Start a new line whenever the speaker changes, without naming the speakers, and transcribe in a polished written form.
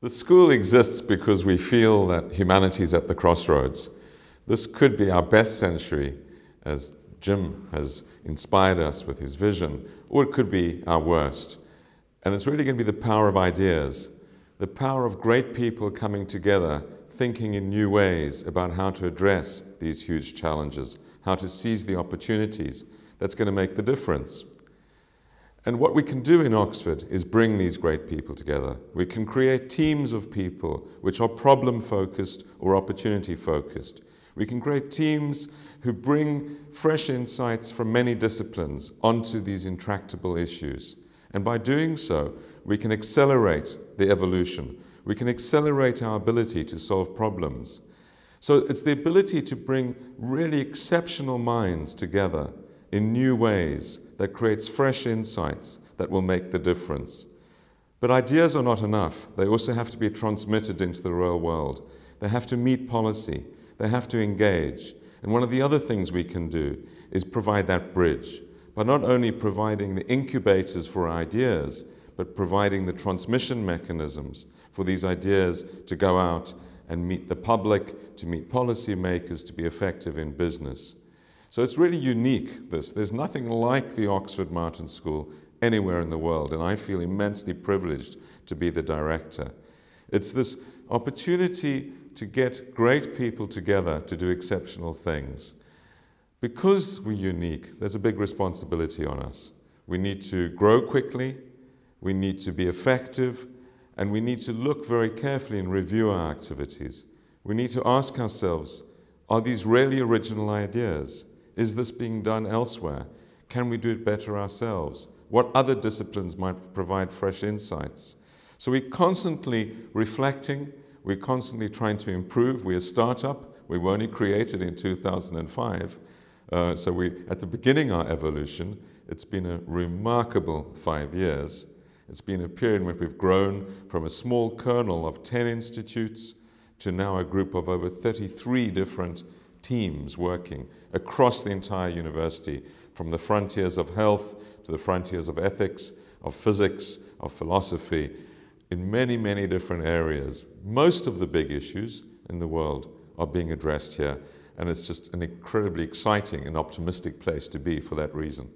The school exists because we feel that humanity is at the crossroads. This could be our best century, as Jim has inspired us with his vision, or it could be our worst. And it's really going to be the power of ideas, the power of great people coming together, thinking in new ways about how to address these huge challenges, how to seize the opportunities. That's going to make the difference. And what we can do in Oxford is bring these great people together. We can create teams of people which are problem-focused or opportunity-focused. We can create teams who bring fresh insights from many disciplines onto these intractable issues. And by doing so, we can accelerate the evolution. We can accelerate our ability to solve problems. So it's the ability to bring really exceptional minds together in new ways that creates fresh insights that will make the difference. But ideas are not enough. They also have to be transmitted into the real world. They have to meet policy. They have to engage. And one of the other things we can do is provide that bridge by not only providing the incubators for ideas, but providing the transmission mechanisms for these ideas to go out and meet the public, to meet policymakers, to be effective in business. So it's really unique, this. There's nothing like the Oxford Martin School anywhere in the world, and I feel immensely privileged to be the director. It's this opportunity to get great people together to do exceptional things. Because we're unique, there's a big responsibility on us. We need to grow quickly, we need to be effective, and we need to look very carefully and review our activities. We need to ask ourselves, are these really original ideas? Is this being done elsewhere? Can we do it better ourselves? What other disciplines might provide fresh insights? So we're constantly reflecting, we're constantly trying to improve. We're a startup. We were only created in 2005. So we're at the beginning of our evolution. It's been a remarkable 5 years. It's been a period where we've grown from a small kernel of 10 institutes to now a group of over 33 different teams working across the entire university, from the frontiers of health to the frontiers of ethics, of physics, of philosophy, in many, many different areas. Most of the big issues in the world are being addressed here, and it's just an incredibly exciting and optimistic place to be for that reason.